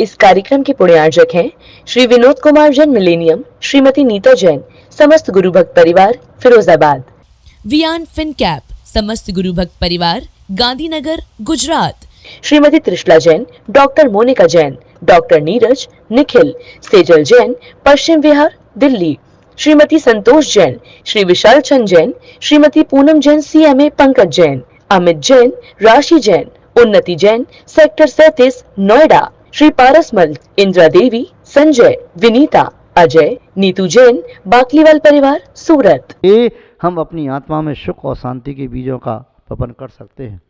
इस कार्यक्रम के पुण्यार्जक हैं श्री विनोद कुमार जैन मिलेनियम, श्रीमती नीता जैन, समस्त गुरु भक्त परिवार फिरोजाबाद। वियान फिनकैप, समस्त गुरु भक्त परिवार Gandhinagar Gujarat. Shrimati Trishala Jain, doctor Monika Jain, doctor Neeraj, Nikhil, Sejal Jain, Paschim Vihar Delhi. Shrimati Santosh Jain, Shri Vishal Chand Jain, Shrimati Poonam Jain CMA, Pankaj Jain, Amit Jain, राशि जैन, उन्नति जैन, सेक्टर 37 नोएडा। श्री पारसमल, इंदिरा देवी, संजय, विनीता, अजय, नीतू जैन, बाकलीवाल परिवार सूरत। ये हम अपनी आत्मा में सुख और शांति के बीजों का वपन कर सकते हैं।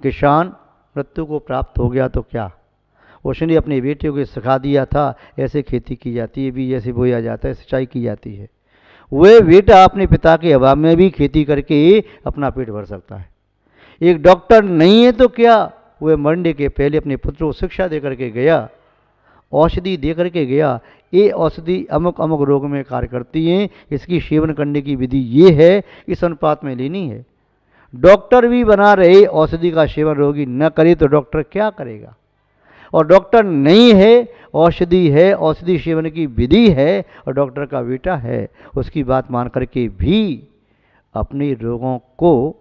किसान मृत्यु को प्राप्त हो गया तो क्या, उसने अपने बेटियों को सिखा दिया था ऐसे खेती की जाती है, बीज ऐसे बोया जाता है, सिंचाई की जाती है। वह बेटा अपने पिता के अभाव में भी खेती करके अपना पेट भर सकता है। एक डॉक्टर नहीं है तो क्या, वह मरने के पहले अपने पुत्र को शिक्षा दे करके गया, औषधि दे करके गया। ये औषधि अमुक अमुक रोग में कार्य करती हैं, इसकी सेवन करने की विधि ये है, इस अनुपात में लेनी है। डॉक्टर भी बना रहे औषधि का सेवन रोगी न करे तो डॉक्टर क्या करेगा। और डॉक्टर नहीं है, औषधि है, औषधि सेवन की विधि है और डॉक्टर का बेटा है, उसकी बात मान करके भी अपने रोगों को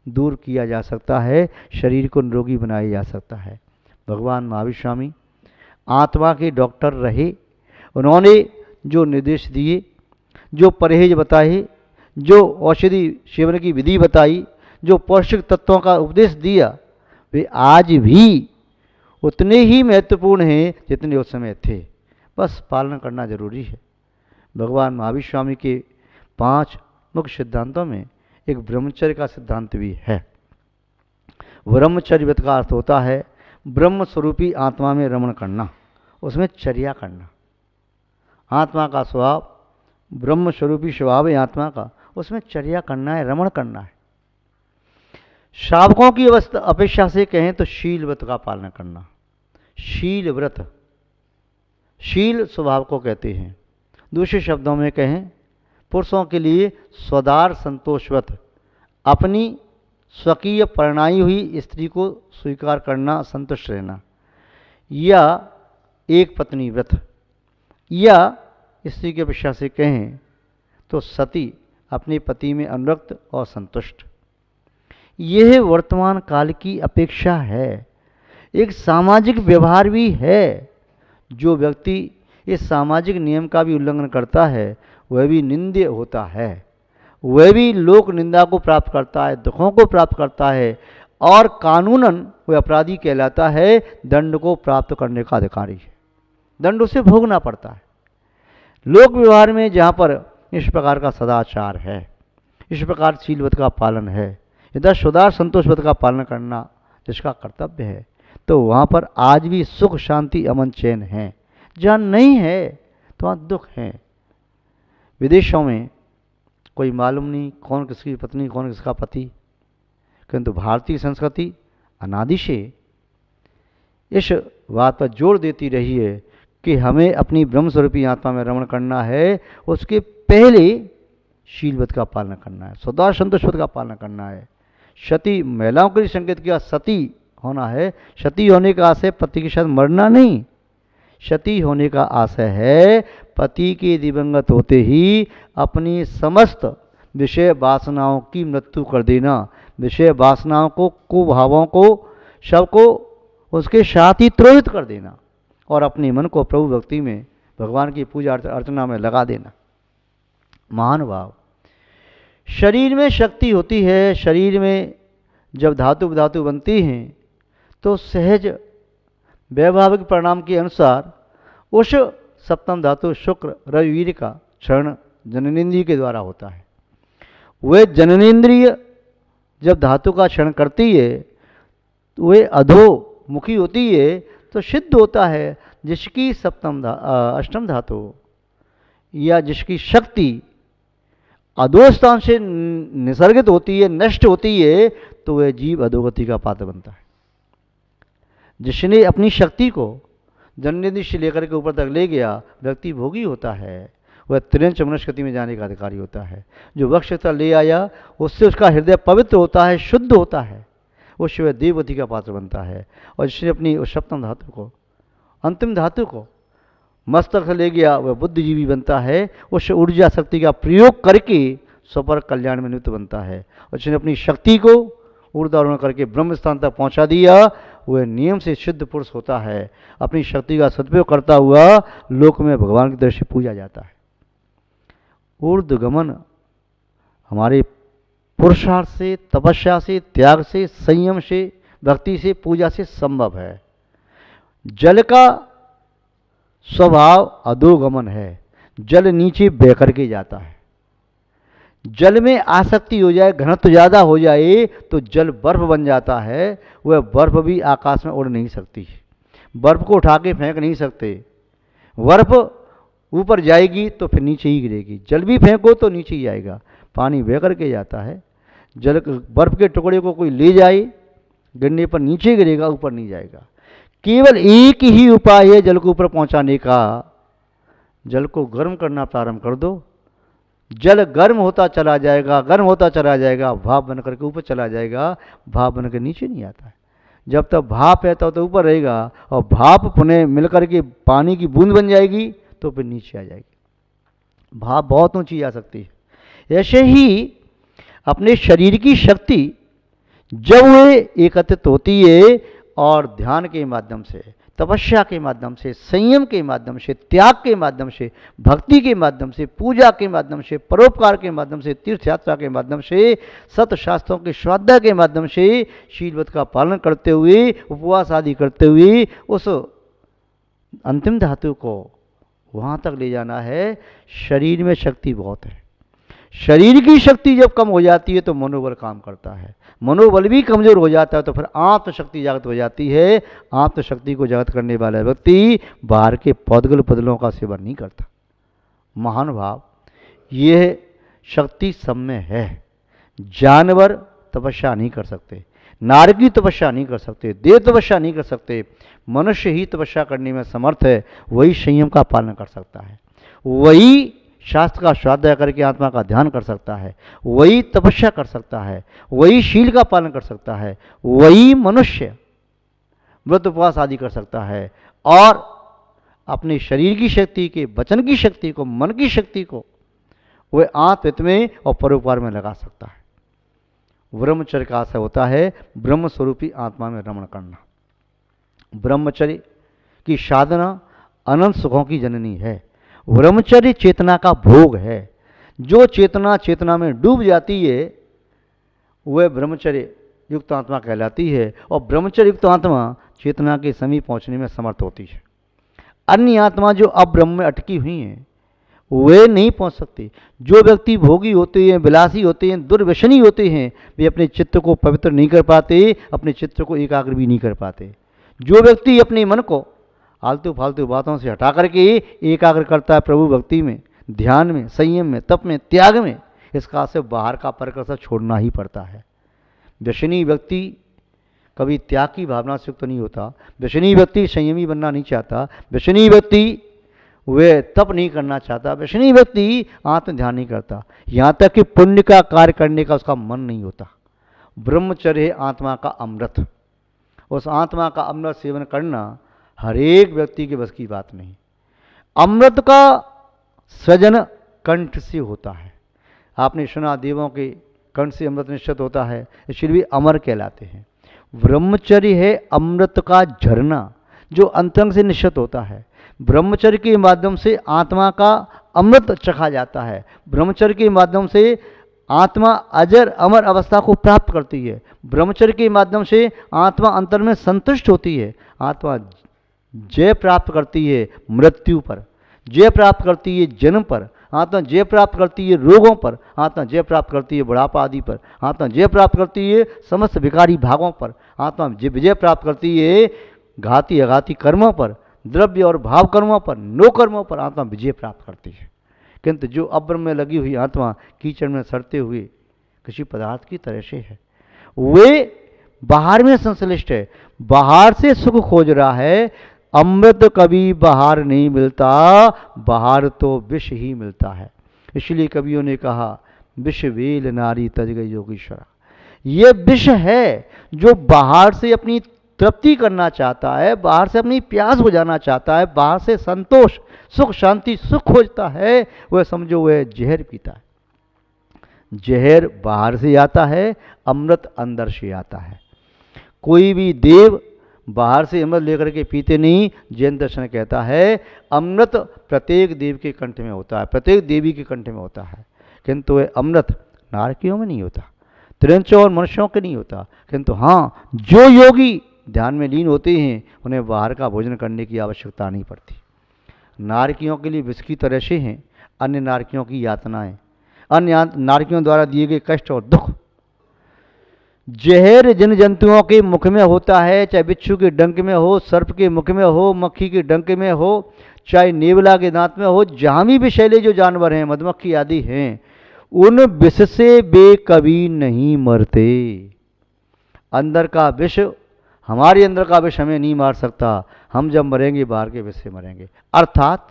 दूर किया जा सकता है, शरीर को निरोगी बनाया जा सकता है। भगवान महावीर स्वामी आत्मा के डॉक्टर रहे। उन्होंने जो निर्देश दिए, जो परहेज बताए, जो औषधि सेवन की विधि बताई, जो पौष्टिक तत्वों का उपदेश दिया, वे आज भी उतने ही महत्वपूर्ण हैं जितने उस समय थे। बस पालन करना जरूरी है। भगवान महावीर स्वामी के 5 मुख्य सिद्धांतों में एक ब्रह्मचर्य का सिद्धांत भी है। ब्रह्मचर्य व्रत का अर्थ होता है ब्रह्म स्वरूपी आत्मा में रमण करना, उसमें चर्या करना। आत्मा का स्वभाव ब्रह्म स्वरूपी स्वभाव है आत्मा का, उसमें चर्या करना है, रमण करना है। श्रावकों की अवस्था अपेक्षा से कहें तो शील व्रत का पालन करना। शील व्रत, शील स्वभाव को कहते हैं। दूसरे शब्दों में कहें, पुरुषों के लिए स्वदार संतोष व्रत, अपनी स्वकीय परिणाई हुई स्त्री को स्वीकार करना, संतुष्ट रहना, या एक पत्नी व्रत, या स्त्री की अपेक्षा से कहें तो सती, अपने पति में अनुरक्त और संतुष्ट। यह वर्तमान काल की अपेक्षा है, एक सामाजिक व्यवहार भी है। जो व्यक्ति इस सामाजिक नियम का भी उल्लंघन करता है वह भी निंद्य होता है, वह भी लोक निंदा को प्राप्त करता है, दुखों को प्राप्त करता है और कानूनन वह अपराधी कहलाता है, दंड को प्राप्त करने का अधिकारी है, दंड उसे भोगना पड़ता है। लोक व्यवहार में जहाँ पर इस प्रकार का सदाचार है, इस प्रकार शीलवत का पालन है, यदा सुधार संतोष व्रत का पालन करना जिसका कर्तव्य है, तो वहाँ पर आज भी सुख शांति अमन चैन है। जहाँ नहीं है तो वहाँ दुख है। विदेशों में कोई मालूम नहीं कौन किसकी पत्नी कौन किसका पति, किंतु भारतीय संस्कृति अनादि से इस बात पर जोर देती रही है कि हमें अपनी ब्रह्म स्वरूपी आत्मा में रमण करना है, उसके पहले शीलवत का पालन करना है, सदा संतोष व्रत का पालन करना है। सती महिलाओं के लिए संकेत किया, सती होना है। सती होने का आशय पति के साथ मरना नहीं, सती होने का आशय है पति के दिवंगत होते ही अपनी समस्त विषय वासनाओं की मृत्यु कर देना, विषय वासनाओं को, कुभावों को, सबको उसके साथ ही त्रोहित कर देना और अपने मन को प्रभु भक्ति में, भगवान की पूजा अर्चना में लगा देना। महान भाव। शरीर में शक्ति होती है, शरीर में जब धातु विधातु बनती हैं तो सहज वैभाविक परिणाम के अनुसार उस सप्तम धातु शुक्र रविवीर का क्षरण जननेन्द्रिय के द्वारा होता है। वह जननेन्द्रिय जब धातु का क्षरण करती है तो वह अधोमुखी होती है, तो सिद्ध होता है जिसकी अष्टम धातु या जिसकी शक्ति अधोस्थान से निसर्गित होती है, नष्ट होती है, तो वह जीव अधोगति का पात्र बनता है। जिसने अपनी शक्ति को जननेन्द्रिय से लेकर के ऊपर तक ले गया, व्यक्ति भोगी होता है, वह त्रिंच मनुष्यगति में जाने का अधिकारी होता है। जो वक्ष तक ले आया उससे उसका हृदय पवित्र होता है, शुद्ध होता है, उससे वह देवगति का पात्र बनता है। और जिसने अपनी उस सप्तम धातु को, अंतिम धातु को मस्तक से ले गया, वह बुद्धिजीवी बनता है। उस ऊर्जा शक्ति का प्रयोग करके स्वपर कल्याण में नियुक्त बनता है। और जिसने अपनी शक्ति को ऊर्ध्वारोहण करके ब्रह्म स्थान तक पहुंचा दिया, वह नियम से सिद्ध पुरुष होता है। अपनी शक्ति का सदुपयोग करता हुआ लोक में भगवान की दृष्टि पूजा जाता है। ऊर्ध्वगमन हमारे पुरुषार्थ से, तपस्या से, त्याग से, संयम से, भक्ति से, पूजा से संभव है। जल का स्वभाव अधोगमन है, जल नीचे बह करके जाता है। जल में आसक्ति हो जाए, घनत्व ज़्यादा हो जाए तो जल बर्फ बन जाता है। वह बर्फ भी आकाश में उड़ नहीं सकती, बर्फ को उठा के फेंक नहीं सकते। बर्फ ऊपर जाएगी तो फिर नीचे ही गिरेगी, जल भी फेंको तो नीचे ही आएगा। पानी बह करके जाता है। जल बर्फ के टुकड़े को कोई ले जाए, गिरने पर नीचे गिरेगा, ऊपर नहीं जाएगा। केवल एक ही उपाय है जल को ऊपर पहुंचाने का, जल को गर्म करना प्रारंभ कर दो। जल गर्म होता चला जाएगा, गर्म होता चला जाएगा, भाप बन करके ऊपर चला जाएगा, भाप बन के नीचे नहीं आता है। जब तक भाप है तब तो ऊपर रहेगा, और भाप पुनः मिलकर के पानी की बूंद बन जाएगी तो फिर नीचे आ जाएगी। भाप बहुत ऊंची जा सकती है। ऐसे ही अपने शरीर की शक्ति जब वे एकत्रित होती है और ध्यान के माध्यम से, तपस्या के माध्यम से, संयम के माध्यम से, त्याग के माध्यम से, भक्ति के माध्यम से, पूजा के माध्यम से, परोपकार के माध्यम से, तीर्थ यात्रा के माध्यम से, सत शास्त्रों के स्वाध्याय के माध्यम से, शीलव्रत का पालन करते हुए, उपवास आदि करते हुए उस अंतिम धातु को वहाँ तक ले जाना है। शरीर में शक्ति बहुत है। शरीर की शक्ति जब कम हो जाती है तो मनोबल काम करता है, मनोबल भी कमज़ोर हो जाता है तो फिर आत्मशक्ति जागृत हो जाती है। आत्मशक्ति को जागृत करने वाला व्यक्ति बाहर के पौधगल पदलों का सेवन नहीं करता। महानुभाव, यह शक्ति सब में है। जानवर तपस्या नहीं कर सकते, नारकी तपस्या नहीं कर सकते, देव तपस्या नहीं कर सकते, मनुष्य ही तपस्या करने में समर्थ है। वही संयम का पालन कर सकता है, वही शास्त्र का स्वाध्याय करके आत्मा का ध्यान कर सकता है, वही तपस्या कर सकता है, वही शील का पालन कर सकता है, वही मनुष्य व्रत उपवास आदि कर सकता है और अपने शरीर की शक्ति के, वचन की शक्ति को, मन की शक्ति को वह आत्महित में और परोपकार में लगा सकता है। ब्रह्मचर्य का आशय होता है ब्रह्म स्वरूपी आत्मा में रमण करना। ब्रह्मचर्य की साधना अनंत सुखों की जननी है। ब्रह्मचर्य चेतना का भोग है। जो चेतना चेतना में डूब जाती है वह ब्रह्मचर्य युक्त आत्मा कहलाती है, और ब्रह्मचर्य युक्त आत्मा चेतना के समीप पहुंचने में समर्थ होती है। अन्य आत्मा जो अब्रह्म में अटकी हुई हैं वे नहीं पहुंच सकती। जो व्यक्ति भोगी होते हैं, विलासी होते हैं, दुर्व्यसनी होते हैं, वे अपने चित्त को पवित्र नहीं कर पाते, अपने चित्त को एकाग्र भी नहीं कर पाते। जो व्यक्ति अपने मन को आलतू फालतू बातों से हटा करके एकाग्र करता है प्रभु भक्ति में, ध्यान में, संयम में, तप में, त्याग में, इसका से बाहर का परिकर छोड़ना ही पड़ता है। व्यसनी व्यक्ति कभी त्याग की भावना से युक्त नहीं होता, व्यसनी व्यक्ति संयमी बनना नहीं चाहता, व्यसनी व्यक्ति वे तप नहीं करना चाहता, व्यसनी व्यक्ति आत्म ध्यान नहीं करता, यहाँ तक कि पुण्य का कार्य करने का उसका मन नहीं होता। ब्रह्मचर्य है आत्मा का अमृत। उस आत्मा का अमृत सेवन करना हर एक व्यक्ति के बस की बात नहीं। अमृत का सृजन कंठ से होता है। आपने सुना देवों के कंठ से अमृत निश्चित होता है, इसलिए भी अमर कहलाते हैं। ब्रह्मचर्य है अमृत का झरना जो अंतरंग से निश्चित होता है। ब्रह्मचर्य के माध्यम से आत्मा का अमृत चखा जाता है। ब्रह्मचर्य के माध्यम से आत्मा अजर अमर अवस्था को प्राप्त करती है। ब्रह्मचर्य के माध्यम से आत्मा अंतर में संतुष्ट होती है। आत्मा जय प्राप्त करती है मृत्यु पर, जय प्राप्त करती है जन्म पर, आत्मा जय प्राप्त करती है रोगों पर, आत्मा जय प्राप्त करती है बुढ़ापा आदि पर, आत्मा जय प्राप्त करती है समस्त विकारी भागों पर, आत्मा विजय प्राप्त करती है घाती अघाती कर्मों पर, द्रव्य और भाव कर्मों पर, नो कर्मों पर आत्मा विजय प्राप्त करती है। किंतु जो अब्रह्म में लगी हुई आत्मा कीचड़ में सड़ते हुए किसी पदार्थ की तरह से है, वे बाहर में संश्लिष्ट है, बाहर से सुख खोज रहा है। अमृत कभी बाहर नहीं मिलता, बाहर तो विष ही मिलता है। इसलिए कवियों ने कहा विष वेल नारी तज गई योगीश्वरा। ये विष है जो बाहर से अपनी तृप्ति करना चाहता है, बाहर से अपनी प्यास बुझाना चाहता है, बाहर से संतोष, सुख, शांति, सुख खोजता है, वह समझो वह जहर पीता है। जहर बाहर से आता है, अमृत अंदर से आता है। कोई भी देव बाहर से अमृत लेकर के पीते नहीं। जैन दर्शन कहता है अमृत प्रत्येक देव के कंठ में होता है, प्रत्येक देवी के कंठ में होता है, किंतु वह अमृत नारकियों में नहीं होता, त्रिंचों और मनुष्यों के नहीं होता। किंतु हाँ, जो योगी ध्यान में लीन होते हैं उन्हें बाहर का भोजन करने की आवश्यकता नहीं पड़ती। नारकियों के लिए विष की तरह से हैं अन्य नारकियों की यातनाएं, अन्य नारकियों द्वारा दिए गए कष्ट और दुख। जहर जिन जंतुओं के मुख में होता है, चाहे बिच्छू के डंक में हो, सर्प के मुख में हो, मक्खी के डंक में हो, चाहे नेवला के दांत में हो, जहाँ भी विषैले जो जानवर हैं, मधुमक्खी आदि हैं, उन विष से वे कभी नहीं मरते। अंदर का विष, हमारे अंदर का विष हमें नहीं मार सकता। हम जब मरेंगे बाहर के विष से मरेंगे। अर्थात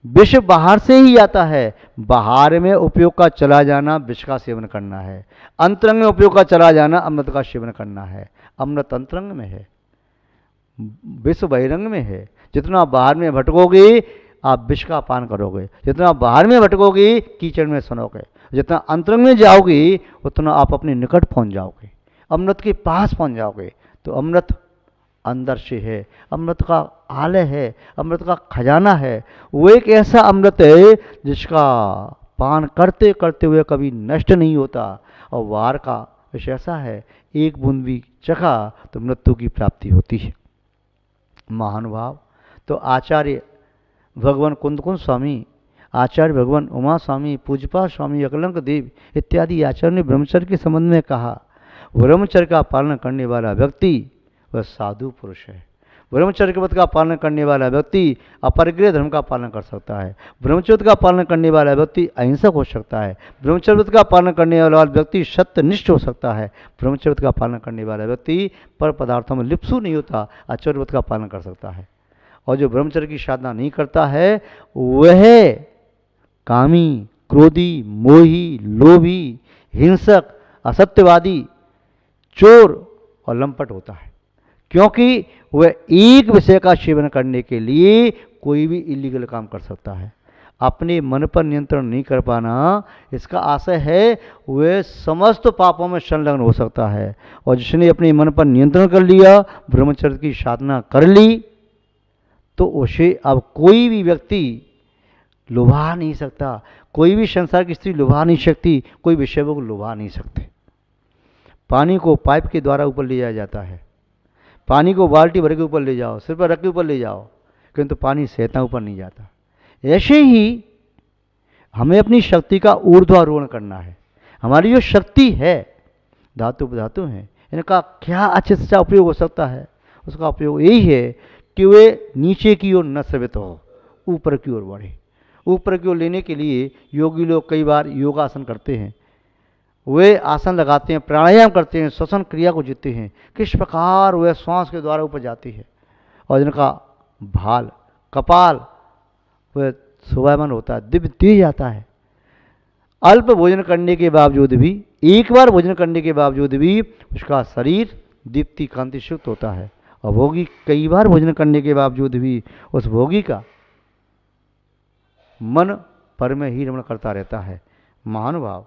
विष बाहर से ही आता है। बाहर में उपयोग का चला जाना विष का सेवन करना है, अंतरंग में उपयोग का चला जाना अमृत का सेवन करना है। अमृत अंतरंग में है, विष बहिरंग में है। जितना बाहर में भटकोगे आप विष का पान करोगे, जितना बाहर में भटकोगे कीचड़ में सनोगे, जितना अंतरंग में जाओगे उतना आप अपने निकट पहुंच जाओगे, अमृत के पास पहुंच जाओगे। तो अमृत अंदर से है, अमृत का आलय है, अमृत का खजाना है। वो एक ऐसा अमृत है जिसका पान करते करते हुए कभी नष्ट नहीं होता। और वार का विष ऐसा है, एक बूंद भी चखा तो मृत्यु की प्राप्ति होती है। महानुभाव, तो आचार्य भगवान कुंदकुंद स्वामी, आचार्य भगवान उमा स्वामी, पूजपा स्वामी अकलंक देव इत्यादि आचार्य ने ब्रह्मचर्य के संबंध में कहा, ब्रह्मचर्य का पालन करने वाला व्यक्ति वह साधु पुरुष है। ब्रह्मचर्य के व्रत का पालन करने वाला व्यक्ति अपरिग्रह धर्म का पालन कर सकता है। ब्रह्मचर्य का पालन करने वाला व्यक्ति अहिंसक हो सकता है। ब्रह्मचर्य व्रत का पालन करने वाला व्यक्ति सत्यनिष्ठ हो सकता है। ब्रह्मचर्य व्रत का पालन करने वाला व्यक्ति पर पदार्थों में लिप्सु नहीं होता, आचार्य व्रत का पालन कर सकता है। और जो ब्रह्मचर्य की साधना नहीं करता है वह कामी, क्रोधी, मोही, लोभी, हिंसक, असत्यवादी, चोर और लंपट होता है, क्योंकि वह एक विषय का सेवन करने के लिए कोई भी इलीगल काम कर सकता है। अपने मन पर नियंत्रण नहीं कर पाना, इसका आशय है वह समस्त पापों में संलग्न हो सकता है। और जिसने अपने मन पर नियंत्रण कर लिया, ब्रह्मचर्य की साधना कर ली, तो उसे अब कोई भी व्यक्ति लुभा नहीं सकता, कोई भी संसार की स्त्री लुभा नहीं सकती, कोई विषय को लुभा नहीं सकते। पानी को पाइप के द्वारा ऊपर ले जाया जाता है, पानी को बाल्टी भर के ऊपर ले जाओ, सिर पर रख के ऊपर ले जाओ, किंतु पानी सहता ऊपर नहीं जाता। ऐसे ही हमें अपनी शक्ति का ऊर्ध्वारोहण करना है। हमारी जो शक्ति है, धातु धातु हैं, इनका क्या अच्छे से अच्छा उपयोग हो सकता है? उसका उपयोग यही है कि वे नीचे की ओर न स्रवित हो, ऊपर की ओर बढ़े। ऊपर की ओर लेने के लिए योगी लोग कई बार योगासन करते हैं, वे आसन लगाते हैं, प्राणायाम करते हैं, श्वसन क्रिया को जीते हैं, किस प्रकार वह श्वास के द्वारा ऊपर जाती है। और जिनका भाल, कपाल वह शोभायमान होता है, दिव्य तेज आता है। अल्प भोजन करने के बावजूद भी, एक बार भोजन करने के बावजूद भी उसका शरीर दीप्ति कांति युक्त होता है। और भोगी कई बार भोजन करने के बावजूद भी उस भोगी का मन पर में ही रमण करता रहता है। महानुभाव,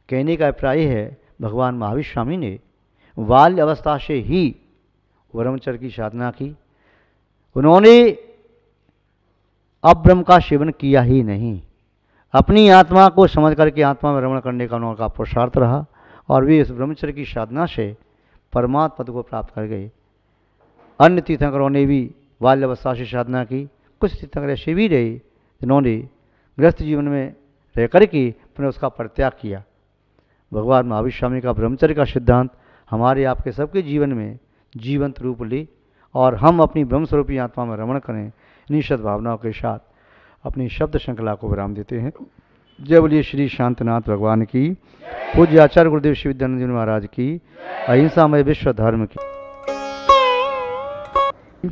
कहने का अभिप्राय है भगवान महावीर स्वामी ने बाल्य अवस्था से ही ब्रह्मचर्य की साधना की। उन्होंने अब्रह्म का सेवन किया ही नहीं, अपनी आत्मा को समझ करके आत्मा में रमण करने का उनका पुरुषार्थ रहा और वे इस ब्रह्मचर्य की साधना से परमात्म पद को प्राप्त कर गए। अन्य तीर्थंकरों ने भी बाल्य अवस्था से साधना की। कुछ तीर्थंकर ऐसे भी रहे जिन्होंने गृहस्थ जीवन में रह करके पुनः उसका परित्याग किया। भगवान महावीर स्वामी का ब्रह्मचर्य का सिद्धांत हमारे आपके सबके जीवन में जीवंत रूप ले और हम अपनी ब्रह्मस्वरूपी आत्मा में रमण करें। इन्हीं सद्भावनाओं के साथ अपनी शब्द श्रृंखला को विराम देते हैं। जय बोलिए श्री शांतनाथ भगवान की, पूज्य आचार्य गुरुदेव श्री विद्यानंद जी महाराज की, अहिंसामय विश्व धर्म की।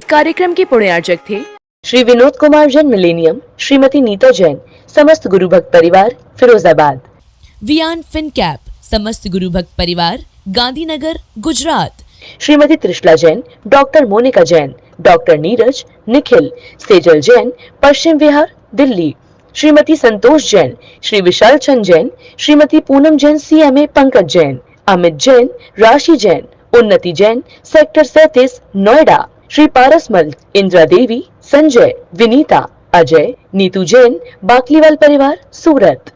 कार्यक्रम के पुण्यार्चक थे श्री विनोद कुमार जैन मिलेनियम, श्रीमती नीता जैन, समस्त गुरु भक्त परिवार, फिरोजाबाद। वियान फिनकैप समस्त गुरु भक्त परिवार, Gandhinagar, Gujarat. Shrimati Trishala Jain, doctor Monika Jain, doctor Neeraj, Nikhil, Sejal Jain, Paschim Vihar, Delhi. Shrimati Santosh Jain, Shri Vishal Chand Jain, Shrimati Poonam Jain, CMA, Pankaj Jain, Amit Jain, राशि जैन, उन्नति जैन, सेक्टर 37, नोएडा। श्री पारसमल, इंदिरा देवी, संजय, विनीता, अजय, नीतू जैन, बाकलीवाल परिवार, सूरत।